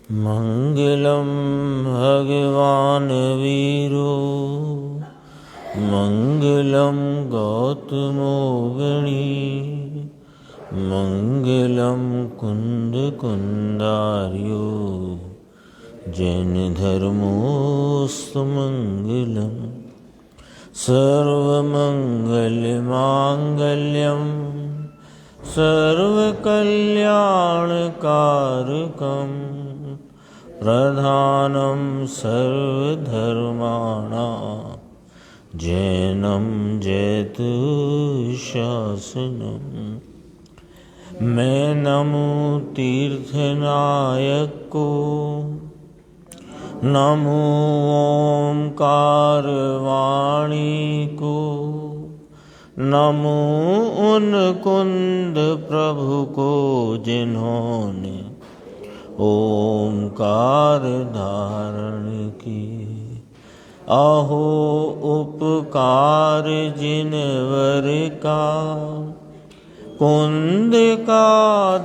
मंगलम भगवान वीरो मंगलम गौतमो गणी मंगलम कुंद कुंदार्यो जैन धर्मोस्तु मंगलम सर्वमंगलमांगल्यम सर्वकल्याणकारकम प्रधानं सर्वधर्माणां जैनं जयतु शासनम्। मैं नमो तीर्थनायक को, नमो ओंकार वाणी को, नमो उन कुंद प्रभु को जिन्होंने ओंकार धारण की। अहो उपकार जिनवर का, कुंद का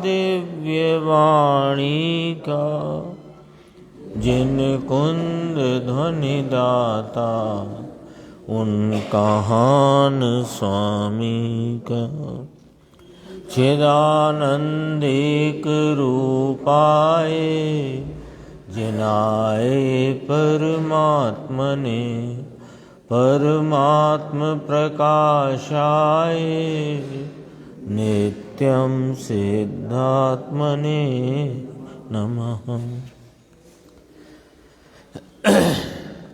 दिव्य वाणी का, जिन कुंद ध्वनि दाता उनका हान स्वामी का। चिदानंदेक रूपाए जिनाए परमात्मने, परमात्म प्रकाशाय नित्यं सिद्धात्मने नमः।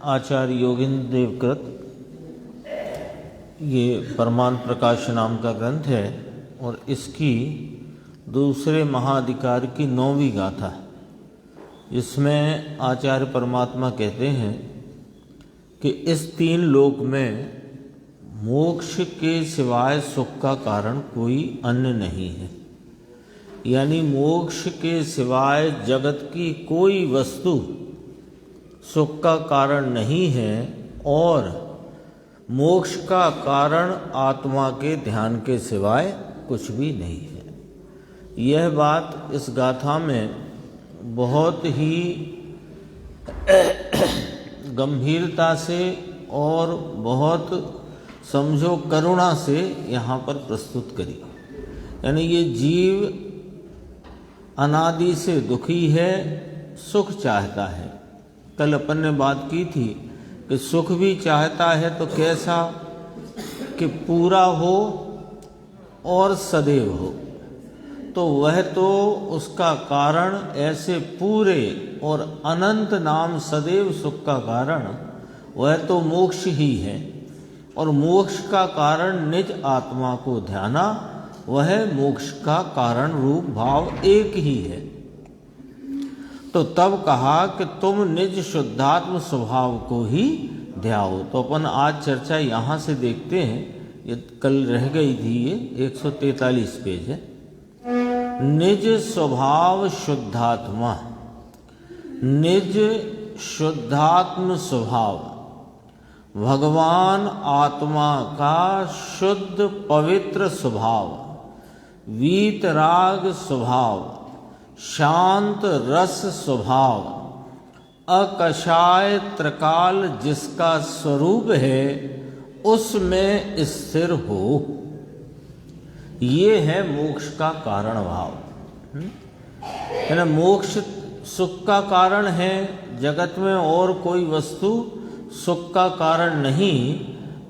आचार्य योगेंद्र देव कृत ये परमान प्रकाश नाम का ग्रंथ है और इसकी दूसरे महाधिकार की 9वीं गाथा है। इसमें आचार्य परमात्मा कहते हैं कि इस 3 लोक में मोक्ष के सिवाय सुख का कारण कोई अन्य नहीं है। यानी मोक्ष के सिवाय जगत की कोई वस्तु सुख का कारण नहीं है और मोक्ष का कारण आत्मा के ध्यान के सिवाय कुछ भी नहीं है। यह बात इस गाथा में बहुत ही गंभीरता से और बहुत समझो करुणा से यहाँ पर प्रस्तुत करी। यानी ये जीव अनादि से दुखी है, सुख चाहता है। कल अपन ने बात की थी कि सुख भी चाहता है तो कैसा कि पूरा हो और सदैव हो। तो वह तो उसका कारण ऐसे पूरे और अनंत नाम सदैव सुख का कारण वह तो मोक्ष ही है। और मोक्ष का कारण निज आत्मा को ध्याना, वह मोक्ष का कारण रूप भाव एक ही है। तो तब कहा कि तुम निज शुद्धात्म स्वभाव को ही ध्याओ। तो अपन आज चर्चा यहाँ से देखते हैं, ये कल रह गई थी, ये 143 पेज है। निज स्वभाव शुद्धात्मा, निज शुद्धात्म स्वभाव भगवान आत्मा का शुद्ध पवित्र स्वभाव, वीतराग स्वभाव, शांत रस स्वभाव, अकषाय त्रिकाल जिसका स्वरूप है उसमें स्थिर हो, ये है मोक्ष का कारण भाव। है ना। मोक्ष सुख का कारण है, जगत में और कोई वस्तु सुख का कारण नहीं।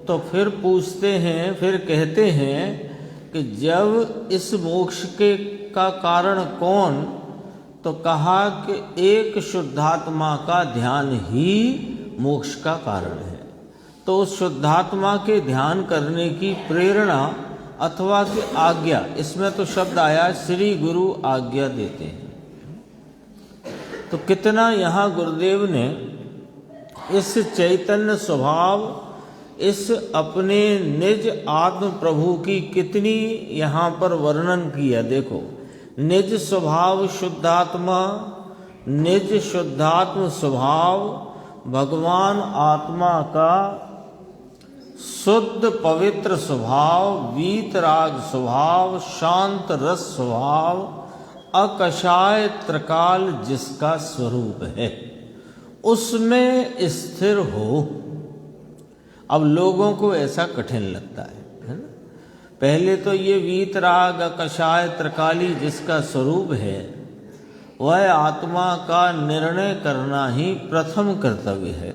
तो फिर पूछते हैं, फिर कहते हैं कि जब इस मोक्ष के का कारण कौन, तो कहा कि एक शुद्धात्मा का ध्यान ही मोक्ष का कारण है। तो उस शुद्धात्मा के ध्यान करने की प्रेरणा अथवा कि आज्ञा, इसमें तो शब्द आया श्री गुरु आज्ञा देते हैं। तो कितना यहाँ गुरुदेव ने इस चैतन्य स्वभाव, इस अपने निज आत्म प्रभु की कितनी यहाँ पर वर्णन किया। देखो, निज स्वभाव शुद्धात्मा, निज शुद्धात्म स्वभाव भगवान आत्मा का शुद्ध पवित्र स्वभाव, वीतराग स्वभाव, शांत रस स्वभाव, अकषाय त्रिकाल जिसका स्वरूप है उसमें स्थिर हो। अब लोगों को ऐसा कठिन लगता है ना। पहले तो ये वीतराग अकषाय त्रिकाली जिसका स्वरूप है वह आत्मा का निर्णय करना ही प्रथम कर्तव्य है।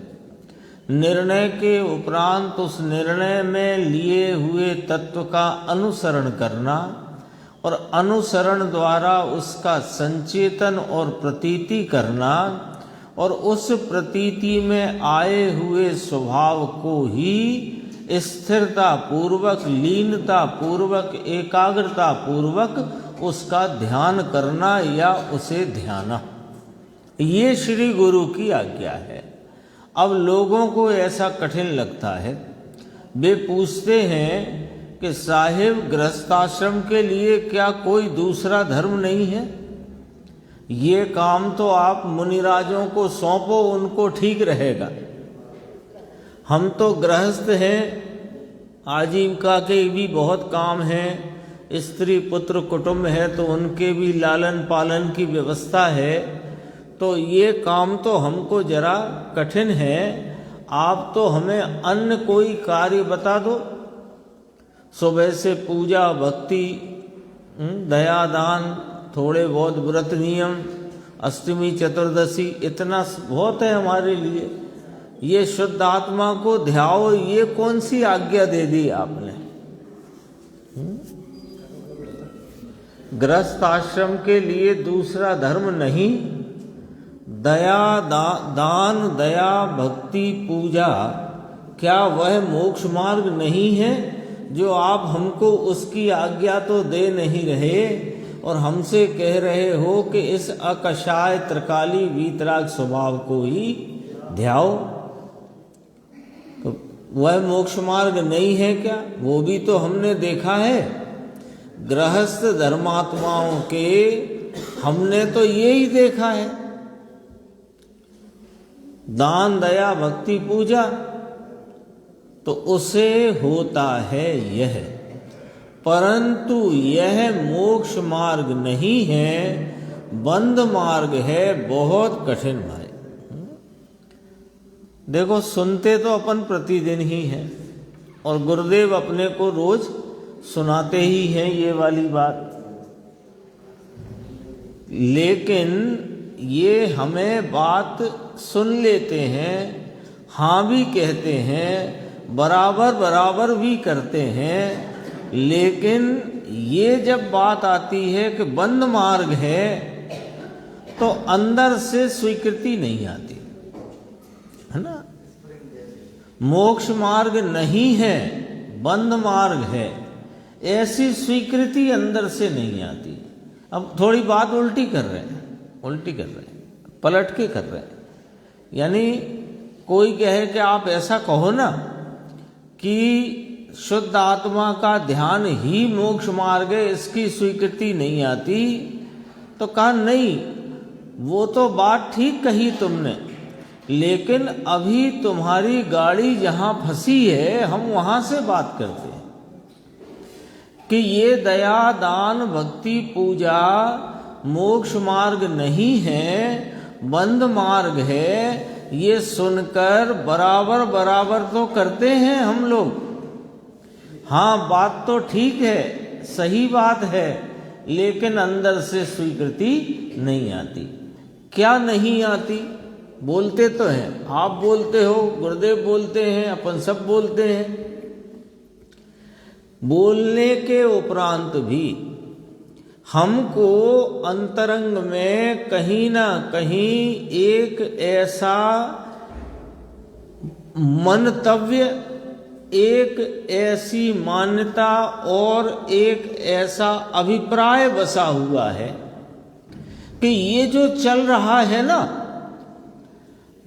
निर्णय के उपरांत उस निर्णय में लिए हुए तत्व का अनुसरण करना और अनुसरण द्वारा उसका संचेतन और प्रतीति करना और उस प्रतीति में आए हुए स्वभाव को ही स्थिरता पूर्वक, लीनता पूर्वक, एकाग्रता पूर्वक उसका ध्यान करना या उसे ध्याना, ये श्री गुरु की आज्ञा है। अब लोगों को ऐसा कठिन लगता है, वे पूछते हैं कि साहिब गृहस्थाश्रम के लिए क्या कोई दूसरा धर्म नहीं है? ये काम तो आप मुनिराजों को सौंपो, उनको ठीक रहेगा। हम तो गृहस्थ हैं, आजीविका के भी बहुत काम हैं, स्त्री पुत्र कुटुंब है तो उनके भी लालन पालन की व्यवस्था है, तो ये काम तो हमको जरा कठिन है। आप तो हमें अन्य कोई कार्य बता दो। सुबह से पूजा भक्ति, दया दान, थोड़े बहुत व्रत नियम, अष्टमी चतुर्दशी, इतना बहुत है हमारे लिए। ये शुद्ध आत्मा को ध्याओ, ये कौन सी आज्ञा दे दी आपने? गृहस्थ आश्रम के लिए दूसरा धर्म नहीं। दया दान, दया भक्ति पूजा, क्या वह मोक्ष मार्ग नहीं है जो आप हमको उसकी आज्ञा तो दे नहीं रहे और हमसे कह रहे हो कि इस अकषाय त्रिकाली वीतराग स्वभाव को ही ध्याओ? तो वह मोक्ष मार्ग नहीं है क्या? वो भी तो हमने देखा है। गृहस्थ धर्मात्माओं के हमने तो ये ही देखा है, दान दया भक्ति पूजा, तो उसे होता है यह, परंतु यह मोक्ष मार्ग नहीं है, बंद मार्ग है, बहुत कठिन भाई। देखो सुनते तो अपन प्रतिदिन ही हैं और गुरुदेव अपने को रोज सुनाते ही हैं ये वाली बात, लेकिन ये हमें बात सुन लेते हैं, हाँ भी कहते हैं, बराबर बराबर भी करते हैं, लेकिन ये जब बात आती है कि बंद मार्ग है तो अंदर से स्वीकृति नहीं आती है ना। मोक्ष मार्ग नहीं है, बंद मार्ग है, ऐसी स्वीकृति अंदर से नहीं आती। अब थोड़ी बात उल्टी कर रहे हैं, पलट के कर रहे हैं। यानी कोई कहे कि आप ऐसा कहो ना कि शुद्ध आत्मा का ध्यान ही मोक्ष मार्ग है, इसकी स्वीकृति नहीं आती, तो कहा नहीं, वो तो बात ठीक कही तुमने, लेकिन अभी तुम्हारी गाड़ी जहां फंसी है हम वहां से बात करते हैं कि ये दया दान भक्ति पूजा मोक्ष मार्ग नहीं है, बंद मार्ग है। ये सुनकर बराबर बराबर तो करते हैं हम लोग, हाँ बात तो ठीक है, सही बात है, लेकिन अंदर से स्वीकृति नहीं आती। क्या नहीं आती? बोलते तो हैं, आप बोलते हो, गुरुदेव बोलते हैं, अपन सब बोलते हैं। बोलने के उपरांत भी हमको अंतरंग में कहीं ना कहीं एक ऐसा मंतव्य, एक ऐसी मान्यता और एक ऐसा अभिप्राय बसा हुआ है कि ये जो चल रहा है ना,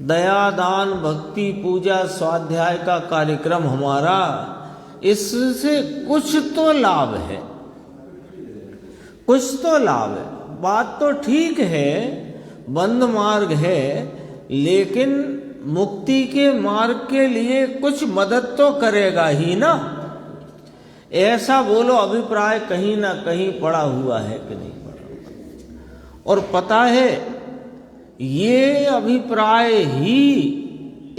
दया दान भक्ति पूजा स्वाध्याय का कार्यक्रम हमारा, इससे कुछ तो लाभ है, कुछ तो लाभ है। बात तो ठीक है, बंद मार्ग है, लेकिन मुक्ति के मार्ग के लिए कुछ मदद तो करेगा ही ना। ऐसा बोलो अभिप्राय कहीं ना कहीं पड़ा हुआ है कि नहीं पड़ा हुआ? और पता है ये अभिप्राय ही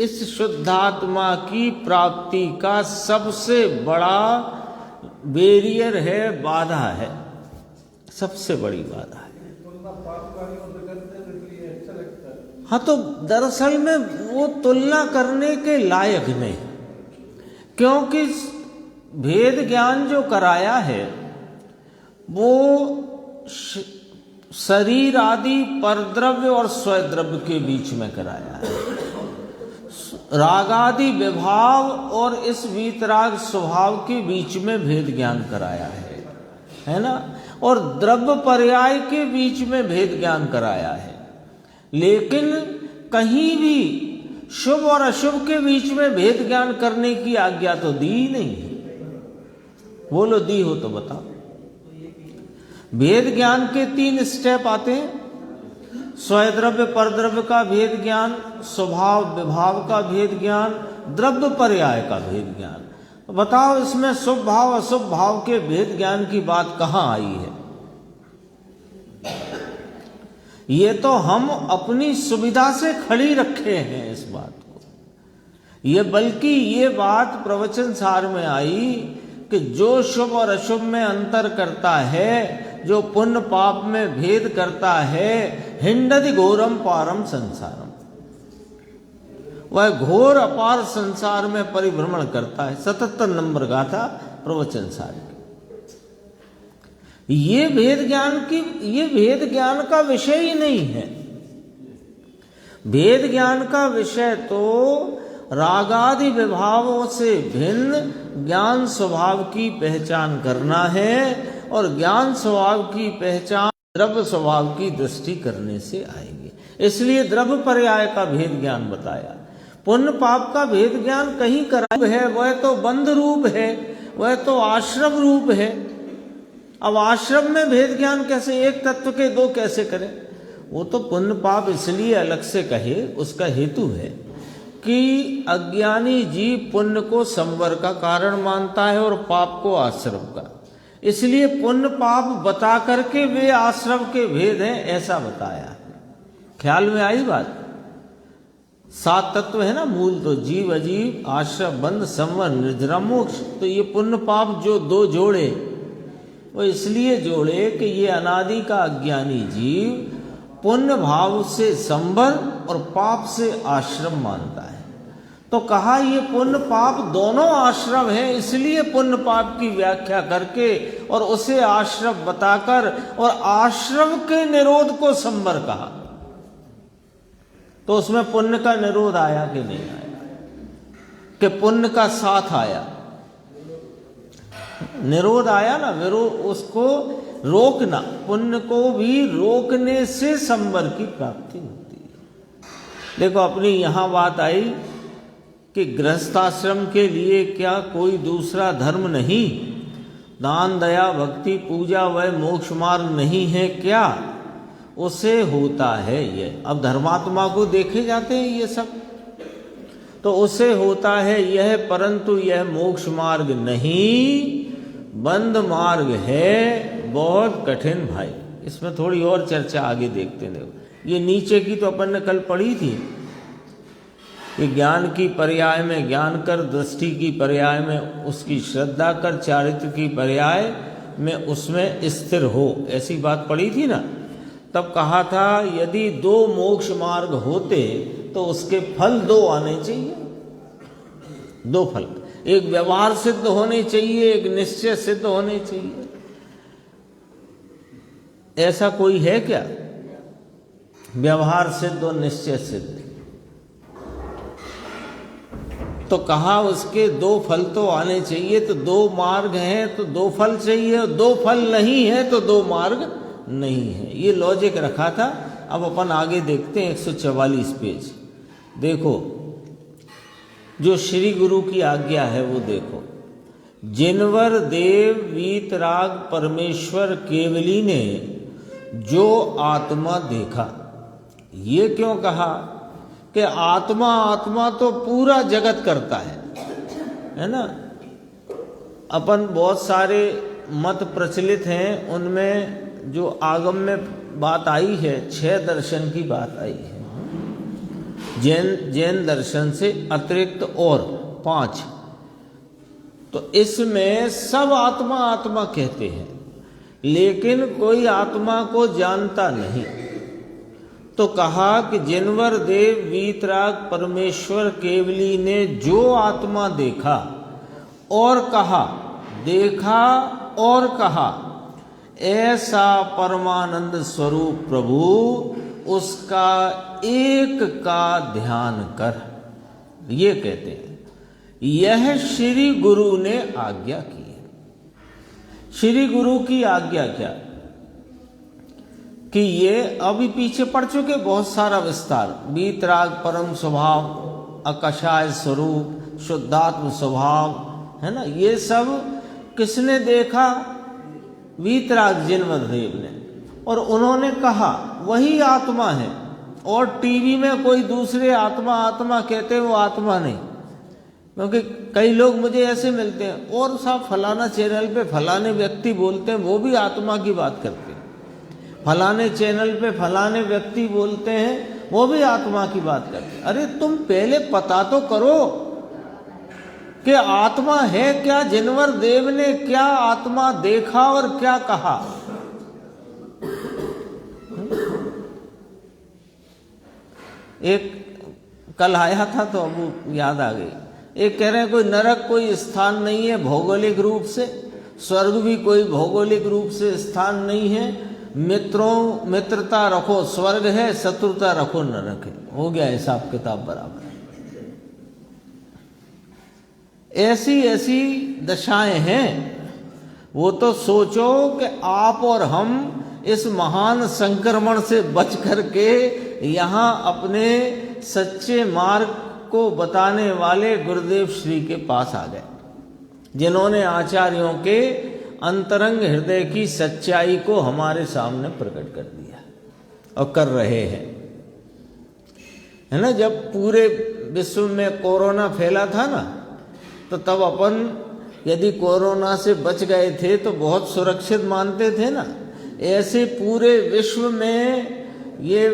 इस शुद्धात्मा की प्राप्ति का सबसे बड़ा बैरियर है, बाधा है, सबसे बड़ी बाधा है। हाँ, तो दरअसल में वो तुलना करने के लायक नहीं, क्योंकि भेद ज्ञान जो कराया है वो शरीर आदि परद्रव्य और स्वद्रव्य के बीच में कराया है। रागादि विभाव और इस वीतराग स्वभाव के बीच में भेद ज्ञान कराया है ना, और द्रव्य पर्याय के बीच में भेद ज्ञान कराया है। लेकिन कहीं भी शुभ और अशुभ के बीच में भेद ज्ञान करने की आज्ञा तो दी नहीं है। बोलो, दी हो तो बताओ। भेद ज्ञान के 3 स्टेप आते हैं, स्वद्रव्य परद्रव्य का भेद ज्ञान, स्वभाव विभाव का भेद ज्ञान, द्रव्य पर्याय का भेद ज्ञान। तो बताओ इसमें शुभ भाव अशुभ भाव के भेद ज्ञान की बात कहाँ आई है? ये तो हम अपनी सुविधा से खड़ी रखे हैं इस बात को। ये बल्कि ये बात प्रवचन सार में आई कि जो शुभ और अशुभ में अंतर करता है, जो पुण्य पाप में भेद करता है, हिंडति घोरम पारम संसारम, वह घोर अपार संसार में परिभ्रमण करता है। 77 नंबर गाथा प्रवचन सार की। ये भेद ज्ञान का विषय ही नहीं है। भेद ज्ञान का विषय तो रागादि विभावों से भिन्न ज्ञान स्वभाव की पहचान करना है, और ज्ञान स्वभाव की पहचान द्रव्य स्वभाव की दृष्टि करने से आएगी। इसलिए द्रव्य पर्याय का भेद ज्ञान बताया। पुण्य पाप का भेद ज्ञान कहीं कराया है, वह तो बंध रूप है, वह तो आश्रम रूप है। अब आश्रम में भेद ज्ञान कैसे, एक तत्व के 2 कैसे करें? वो तो पुण्य पाप इसलिए अलग से कहे, उसका हेतु है कि अज्ञानी जीव पुण्य को संवर का कारण मानता है और पाप को आश्रम का। इसलिए पुण्य पाप बता करके वे आश्रम के भेद हैं, ऐसा बताया है। ख्याल में आई बात? 7 तत्व है ना मूल, तो जीव अजीव आश्रम बंध संवर निर्जरा मोक्ष। तो ये पुण्य पाप जो 2 जोड़े, वो इसलिए जोड़े कि ये अनादि का अज्ञानी जीव पुण्य भाव से संवर और पाप से आश्रम मानता है। तो कहा ये पुण्य पाप दोनों आश्रम है, इसलिए पुण्य पाप की व्याख्या करके और उसे आश्रम बताकर और आश्रम के निरोध को संवर कहा। तो उसमें पुण्य का निरोध आया कि नहीं आया? कि पुण्य का साथ आया? निरोध आया ना, विरोध उसको रोकना, पुण्य को भी रोकने से संवर की प्राप्ति होती है। देखो अपनी यहां बात आई कि गृहस्थाश्रम के लिए क्या कोई दूसरा धर्म नहीं? दान दया भक्ति पूजा व मोक्ष मार्ग नहीं है क्या? उसे होता है ये। अब धर्मात्मा को देखे जाते हैं ये सब, तो उसे होता है यह, परंतु यह मोक्ष मार्ग नहीं, बंद मार्ग है, बहुत कठिन भाई। इसमें थोड़ी और चर्चा आगे देखते हैं। ये नीचे की तो अपन ने कल पढ़ी थी कि ज्ञान की पर्याय में ज्ञान कर, दृष्टि की पर्याय में उसकी श्रद्धा कर, चारित्र की पर्याय में उसमें स्थिर हो, ऐसी बात पढ़ी थी ना। तब कहा था यदि 2 मोक्ष मार्ग होते तो उसके फल 2 आने चाहिए। 2 फल, एक व्यवहार सिद्ध होने चाहिए, एक निश्चय सिद्ध होने चाहिए। ऐसा कोई है क्या? व्यवहार सिद्ध और निश्चय सिद्ध। तो कहा उसके 2 फल तो आने चाहिए। तो 2 मार्ग हैं तो 2 फल चाहिए, और 2 फल नहीं है तो 2 मार्ग नहीं है। ये लॉजिक रखा था। अब अपन आगे देखते हैं 144 पेज। देखो जो श्री गुरु की आज्ञा है वो देखो। जिनवर देव वीतराग परमेश्वर केवली ने जो आत्मा देखा। ये क्यों कहा कि आत्मा आत्मा तो पूरा जगत करता है ना। अपन बहुत सारे मत प्रचलित हैं, उनमें जो आगम में बात आई है, 6 दर्शन की बात आई है। जैन दर्शन से अतिरिक्त और 5। तो इसमें सब आत्मा आत्मा कहते हैं, लेकिन कोई आत्मा को जानता नहीं। तो कहा कि जिनवर देव वीतराग परमेश्वर केवली ने जो आत्मा देखा और कहा, देखा और कहा, ऐसा परमानंद स्वरूप प्रभु, उसका एक का ध्यान कर। ये कहते हैं, यह श्री गुरु ने आज्ञा की है। श्री गुरु की आज्ञा क्या कि ये अभी पीछे पड़ चुके बहुत सारा विस्तार। वीतराग परम स्वभाव, अकषाय स्वरूप, शुद्धात्म स्वभाव, है ना। ये सब किसने देखा? वीतराग जिनवर देव ने, और उन्होंने कहा वही आत्मा है। और टीवी में कोई दूसरे आत्मा आत्मा कहते, वो आत्मा नहीं। क्योंकि कई लोग मुझे ऐसे मिलते हैं, और साहब फलाना चैनल पे फलाने व्यक्ति बोलते हैं, वो भी आत्मा की बात करते हैं। फलाने चैनल पे फलाने व्यक्ति बोलते हैं, वो भी आत्मा की बात करते हैं। अरे तुम पहले पता तो करो कि आत्मा है क्या, जिनवर देव ने क्या आत्मा देखा और क्या कहा। एक कल आया था तो अब याद आ गई। एक कह रहे हैं कोई नरक कोई स्थान नहीं है भौगोलिक रूप से, स्वर्ग भी कोई भौगोलिक रूप से स्थान नहीं है। मित्रता रखो स्वर्ग है, शत्रुता रखो नरक है। हो गया हिसाब किताब बराबर। ऐसी ऐसी दशाएं हैं। वो तो सोचो कि आप और हम इस महान संक्रमण से बच करके यहाँ अपने सच्चे मार्ग को बताने वाले गुरुदेव श्री के पास आ गए, जिन्होंने आचार्यों के अंतरंग हृदय की सच्चाई को हमारे सामने प्रकट कर दिया और कर रहे हैं, है ना। जब पूरे विश्व में कोरोना फैला था ना, तो तब अपन यदि कोरोना से बच गए थे तो बहुत सुरक्षित मानते थे ना। ऐसे पूरे विश्व में ये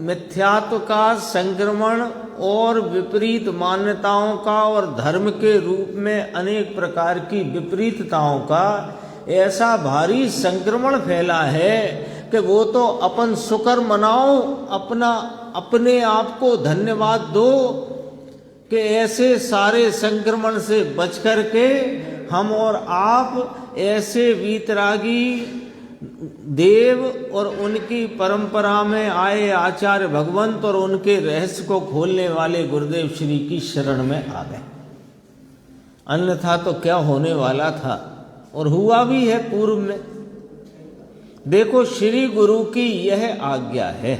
मिथ्यात्व का संक्रमण और विपरीत मान्यताओं का और धर्म के रूप में अनेक प्रकार की विपरीतताओं का ऐसा भारी संक्रमण फैला है कि वो तो अपन शुक्र मनाओ, अपने आप को धन्यवाद दो कि ऐसे सारे संक्रमण से बच करके हम और आप ऐसे वीतरागी देव और उनकी परंपरा में आए आचार्य भगवंत और उनके रहस्य को खोलने वाले गुरुदेव श्री की शरण में आ गए। अन्यथा तो क्या होने वाला था, और हुआ भी है पूर्व में। देखो श्री गुरु की यह आज्ञा है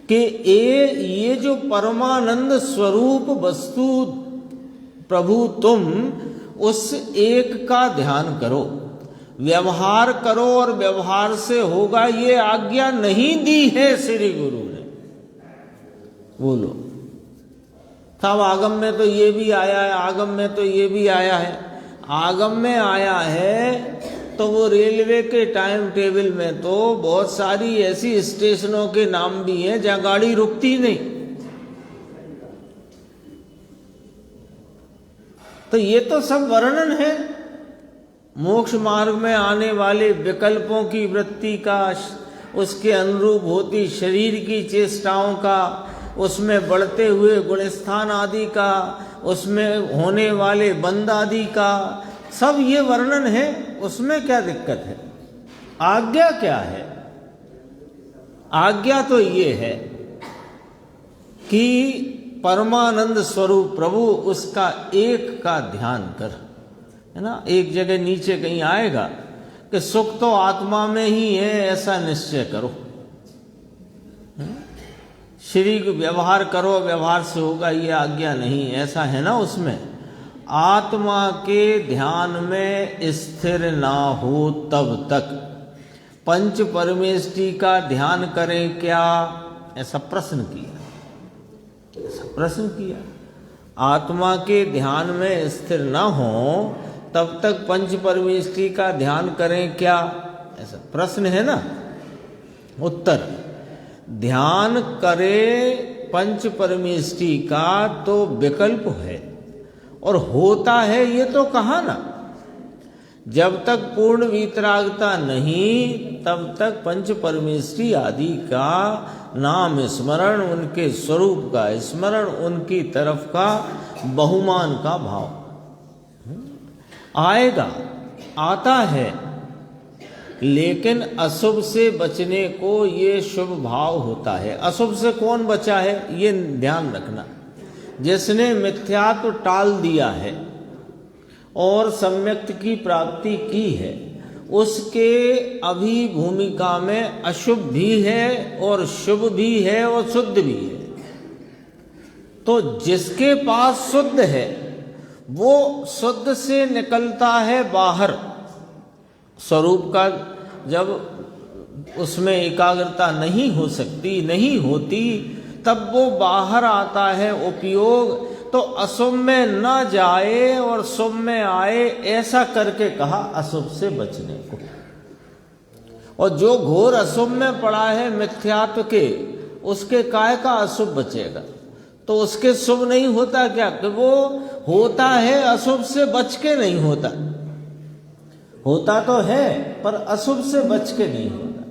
कि ये जो परमानंद स्वरूप वस्तु प्रभु तुम उस एक का ध्यान करो, व्यवहार करो और व्यवहार से होगा, ये आज्ञा नहीं दी है श्री गुरु ने। बोलो साहब आगम में तो ये भी आया है, आगम में तो ये भी आया है। आगम में आया है तो वो रेलवे के टाइम टेबल में तो बहुत सारी ऐसी स्टेशनों के नाम भी हैं जहां गाड़ी रुकती नहीं। तो ये तो सब वर्णन है मोक्ष मार्ग में आने वाले विकल्पों की वृत्ति का, उसके अनुरूप होती शरीर की चेष्टाओं का, उसमें बढ़ते हुए गुणस्थान आदि का, उसमें होने वाले बंद आदि का, सब ये वर्णन है। उसमें क्या दिक्कत है? आज्ञा क्या है? आज्ञा तो ये है कि परमानंद स्वरूप प्रभु उसका एक का ध्यान कर, है ना। एक जगह नीचे कहीं आएगा कि सुख तो आत्मा में ही है, ऐसा निश्चय करो। श्री व्यवहार करो, व्यवहार से होगा, ये आज्ञा नहीं, ऐसा है ना। उसमें आत्मा के ध्यान में स्थिर ना हो तब तक पंच परमेष्टि का ध्यान करें क्या? ऐसा प्रश्न किया, ऐसा प्रश्न किया। आत्मा के ध्यान में स्थिर ना हो तब तक पंच परमेष्टि का ध्यान करें क्या? ऐसा प्रश्न है ना। उत्तर, ध्यान करे पंच परमेष्टि का तो विकल्प है, और होता है ये तो कहा ना। जब तक पूर्ण वीतरागता नहीं, तब तक पंच परमेष्टि आदि का नाम स्मरण, उनके स्वरूप का स्मरण, उनकी तरफ का बहुमान का भाव आएगा, आता है। लेकिन अशुभ से बचने को ये शुभ भाव होता है। अशुभ से कौन बचा है, ये ध्यान रखना। जिसने मिथ्यात्व टाल दिया है और सम्यक्त की प्राप्ति की है, उसके अभी भूमिका में अशुभ भी है और शुभ भी है और शुद्ध भी है। तो जिसके पास शुद्ध है वो शुद्ध से निकलता है बाहर। स्वरूप का जब उसमें एकाग्रता नहीं हो सकती, नहीं होती, तब वो बाहर आता है उपयोग। तो अशुभ में न जाए और शुभ में आए, ऐसा करके कहा अशुभ से बचने को। और जो घोर अशुभ में पड़ा है मिथ्यात्व के, उसके काय का अशुभ बचेगा? तो उसके शुभ नहीं होता क्या? कि वो होता है अशुभ से बच के नहीं होता। होता तो है पर अशुभ से बच के नहीं होता।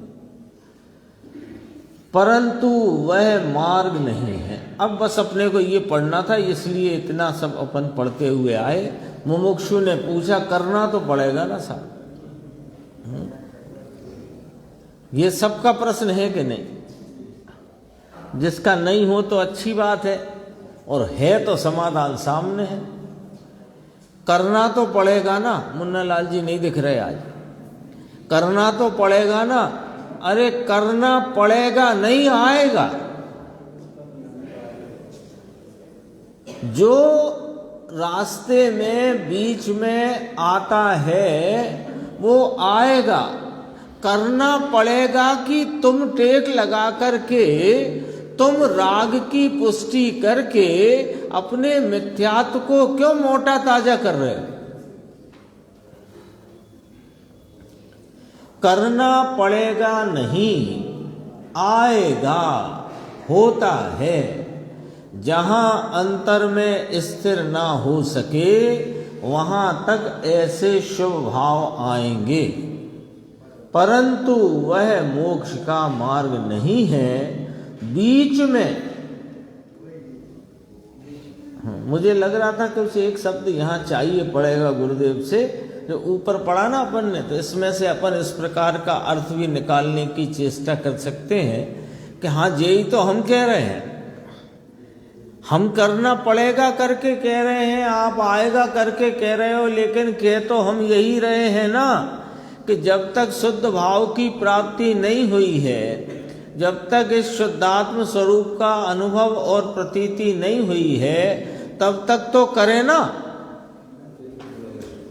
परंतु वह मार्ग नहीं है। अब बस अपने को ये पढ़ना था, इसलिए इतना सब अपन पढ़ते हुए आए। मुमुक्षु ने पूछा, करना तो पड़ेगा ना साहब, ये सबका प्रश्न है कि नहीं? जिसका नहीं हो तो अच्छी बात है, और है तो समाधान सामने है। करना तो पड़ेगा ना। मुन्ना लाल जी नहीं दिख रहे आज। करना तो पड़ेगा ना। अरे करना पड़ेगा, नहीं आएगा। जो रास्ते में बीच में आता है वो आएगा। करना पड़ेगा कि तुम टेक लगा करके, तुम राग की पुष्टि करके अपने मिथ्यात्व को क्यों मोटा ताजा कर रहे हो? करना पड़ेगा नहीं, आएगा, होता है। जहां अंतर में स्थिर ना हो सके वहां तक ऐसे शुभ भाव आएंगे, परंतु वह मोक्ष का मार्ग नहीं है। बीच में मुझे लग रहा था कि उसे एक शब्द यहाँ चाहिए पड़ेगा गुरुदेव से, जो ऊपर पढ़ा ना अपन ने, तो इसमें से अपन इस प्रकार का अर्थ भी निकालने की चेष्टा कर सकते हैं कि हाँ, यही तो हम कह रहे हैं। हम करना पड़ेगा करके कह रहे हैं, आप आएगा करके कह रहे हो, लेकिन कह तो हम यही रहे हैं ना कि जब तक शुद्ध भाव की प्राप्ति नहीं हुई है, जब तक इस शुद्धात्म स्वरूप का अनुभव और प्रतीति नहीं हुई है, तब तक तो करे ना।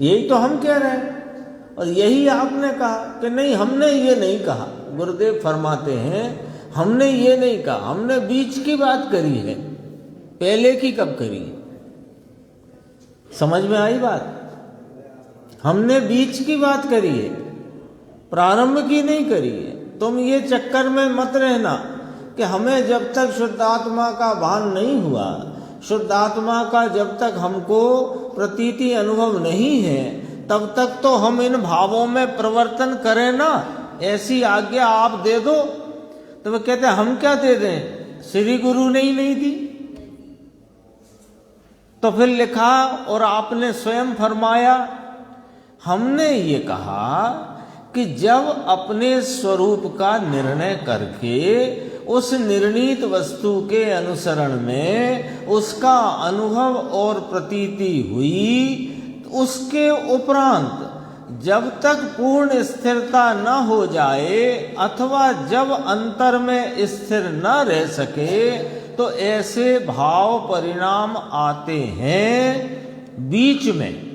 यही तो हम कह रहे हैं, और यही आपने कहा कि नहीं, हमने ये नहीं कहा। गुरुदेव फरमाते हैं हमने ये नहीं कहा, हमने बीच की बात करी है, पहले की कब करी? समझ में आई बात? हमने बीच की बात करी है, प्रारंभ की नहीं करी है। तुम ये चक्कर में मत रहना कि हमें जब तक शुद्धात्मा का भान नहीं हुआ, शुद्धात्मा का जब तक हमको प्रतीति अनुभव नहीं है, तब तक तो हम इन भावों में प्रवर्तन करें ना। ऐसी आज्ञा आप दे दो। तो वो कहते हम क्या दे दें, श्री गुरु ने ही नहीं दी। तो फिर लिखा और आपने स्वयं फरमाया, हमने ये कहा कि जब अपने स्वरूप का निर्णय करके उस निर्णीत वस्तु के अनुसरण में उसका अनुभव और प्रतीति हुई, उसके उपरांत जब तक पूर्ण स्थिरता न हो जाए अथवा जब अंतर में स्थिर न रह सके, तो ऐसे भाव परिणाम आते हैं बीच में,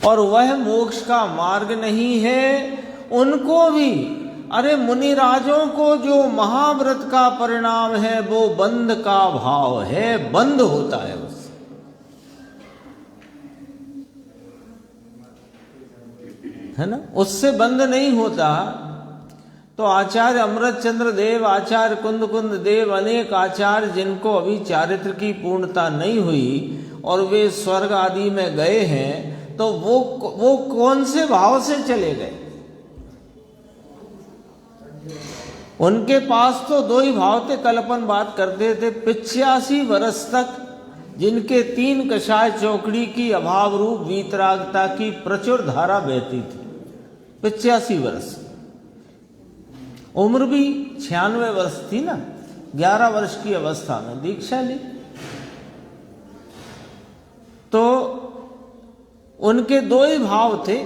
और वह मोक्ष का मार्ग नहीं है। उनको भी, अरे मुनिराजों को जो महाव्रत का परिणाम है वो बंध का भाव है, बंध होता है उससे। है ना, उससे बंध नहीं होता। तो आचार्य अमृत चंद्र देव, आचार्य कुंद कुंद देव, अनेक आचार्य जिनको अभी चारित्र की पूर्णता नहीं हुई और वे स्वर्ग आदि में गए हैं, तो वो कौन से भाव से चले गए? उनके पास तो दो ही भाव थे। कल अपन बात करते थे 85 वर्ष तक जिनके 3 कषाय चौकड़ी की अभाव रूप वीतरागता की प्रचुर धारा बहती थी। 85 वर्ष, उम्र भी 96 वर्ष थी ना। 11 वर्ष की अवस्था में दीक्षा ली। तो उनके दो ही भाव थे,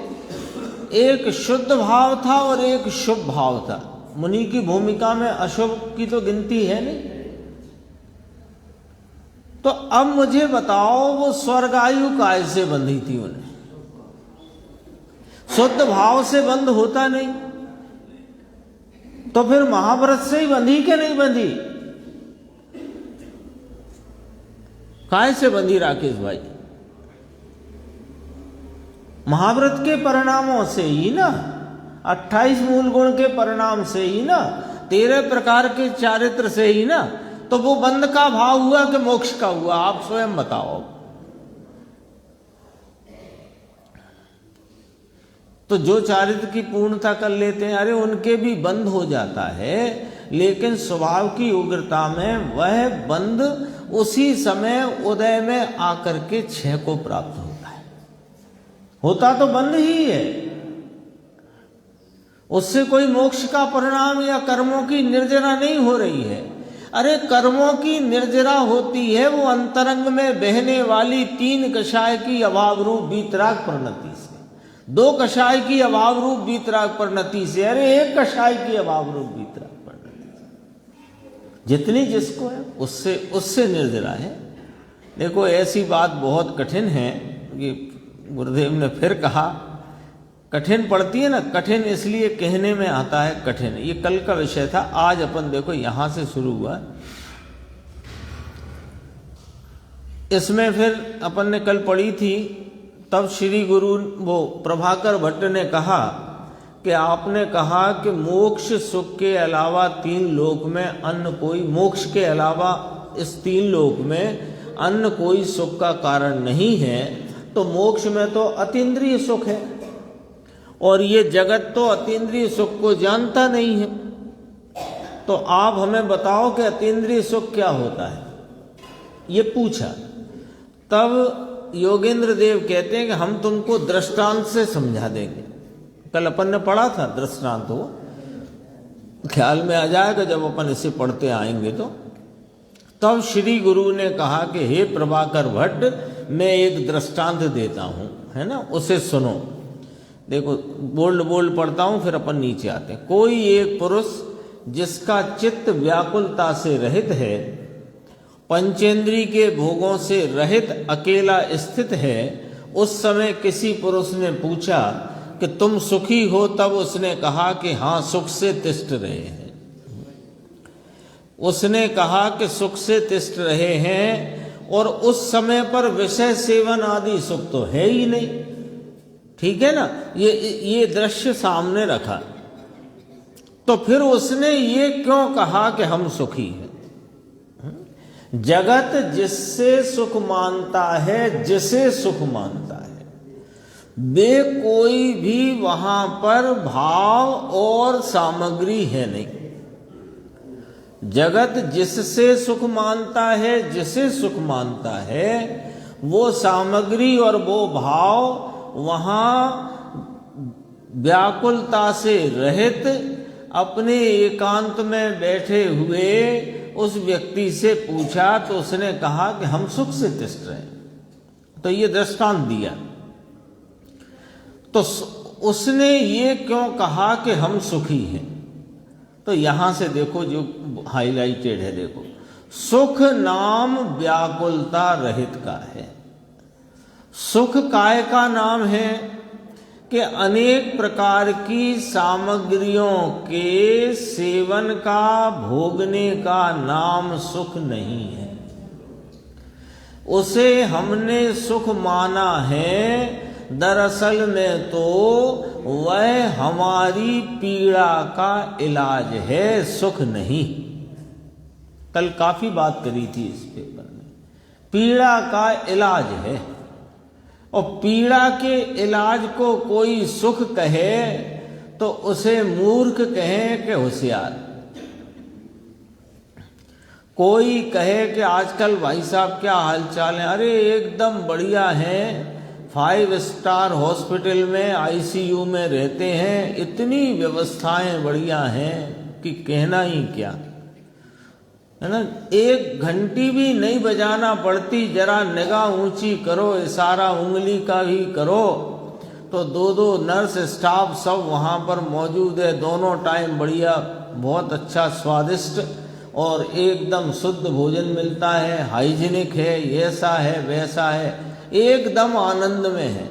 एक शुद्ध भाव था और एक शुभ भाव था। मुनि की भूमिका में अशुभ की तो गिनती है नहीं। तो अब मुझे बताओ, वो स्वर्गायु काय से बंधी थी? उन्हें शुद्ध भाव से बंद होता नहीं, तो फिर महाव्रत से ही बंधी कि नहीं बंधी? काय से बंधी राकेश भाई? महाव्रत के परिणामों से ही ना, 28 मूल गुण के परिणाम से ही ना, 13 प्रकार के चारित्र से ही ना। तो वो बंध का भाव हुआ कि मोक्ष का हुआ? आप स्वयं बताओ। तो जो चारित्र की पूर्णता कर लेते हैं, अरे उनके भी बंध हो जाता है, लेकिन स्वभाव की उग्रता में वह बंध उसी समय उदय में आकर के 6 को प्राप्त होता है। होता तो बंध ही है, उससे कोई मोक्ष का परिणाम या कर्मों की निर्जरा नहीं हो रही है। अरे कर्मों की निर्जरा होती है वो अंतरंग में बहने वाली 3 कषाय की अभाव रूप वीतराग परिणति से, 2 कषाय की अभाव रूप वीतराग परिणति से, अरे 1 कषाय की अभाव रूप वीतराग परिणति से। जितनी जिसको है उससे निर्जरा है। देखो ऐसी बात बहुत कठिन है कि गुरुदेव ने फिर कहा, कठिन पड़ती है ना, कठिन इसलिए कहने में आता है कठिन। ये कल का विषय था, आज अपन देखो यहां से शुरू हुआ। इसमें फिर अपन ने कल पढ़ी थी, तब श्री गुरु वो प्रभाकर भट्ट ने कहा कि आपने कहा कि मोक्ष सुख के अलावा 3 लोक में अन्य कोई, मोक्ष के अलावा इस 3 लोक में अन्य कोई सुख का कारण नहीं है। तो मोक्ष में तो अतीन्द्रिय सुख है और ये जगत तो अतीन्द्रिय सुख को जानता नहीं है। तो आप हमें बताओ कि अतीन्द्रिय सुख क्या होता है? ये पूछा। तब योगेंद्र देव कहते हैं कि हम तुमको दृष्टांत से समझा देंगे। कल अपन ने पढ़ा था दृष्टांत, वो ख्याल में आ जाएगा जब अपन इसे पढ़ते आएंगे। तो तब श्री गुरु ने कहा कि हे प्रभाकर भट्ट, मैं एक दृष्टांत देता हूं, है ना, उसे सुनो। देखो बोल्ड पढ़ता हूं, फिर अपन नीचे आते हैं। कोई एक पुरुष जिसका चित्त व्याकुलता से रहित है, पंचेंद्री के भोगों से रहित अकेला स्थित है, उस समय किसी पुरुष ने पूछा कि तुम सुखी हो? तब उसने कहा कि हाँ, सुख से तिष्ठ रहे हैं। उसने कहा कि सुख से तिष्ठ रहे हैं, और उस समय पर विषय सेवन आदि सुख तो है ही नहीं। ठीक है ना, ये दृश्य सामने रखा। तो फिर उसने ये क्यों कहा कि हम सुखी हैं? जगत जिससे सुख मानता है, जिसे सुख मानता है, वे कोई भी वहां पर भाव और सामग्री है नहीं। जगत जिससे सुख मानता है, जिसे सुख मानता है, वो सामग्री और वो भाव वहां व्याकुलता से रहित अपने एकांत में बैठे हुए उस व्यक्ति से पूछा, तो उसने कहा कि हम सुख से तिष्ठ रहे। तो ये दृष्टांत दिया। तो उसने ये क्यों कहा कि हम सुखी हैं? तो यहां से देखो जो हाईलाइटेड है, देखो, सुख नाम व्याकुलता रहित का है। सुख काय का नाम है कि अनेक प्रकार की सामग्रियों के सेवन का, भोगने का नाम सुख नहीं है। उसे हमने सुख माना है दरअसल में तो वह हमारी पीड़ा का इलाज है, सुख नहीं। कल काफी बात करी थी इस पेपर में। पीड़ा का इलाज है, और पीड़ा के इलाज को कोई सुख कहे तो उसे मूर्ख कहे कि होशियार। कोई कहे कि आजकल भाई साहब क्या हालचाल है, अरे एकदम बढ़िया है, 5 स्टार हॉस्पिटल में आईसीयू में रहते हैं, इतनी व्यवस्थाएं बढ़िया हैं कि कहना ही क्या है ना। 1 घंटी भी नहीं बजाना पड़ती, जरा निगाह ऊंची करो, इशारा उंगली का भी करो तो 2-2 नर्स स्टाफ सब वहाँ पर मौजूद है। दोनों टाइम बढ़िया, बहुत अच्छा स्वादिष्ट और एकदम शुद्ध भोजन मिलता है, हाइजीनिक है, ऐसा है वैसा है, एकदम आनंद में है।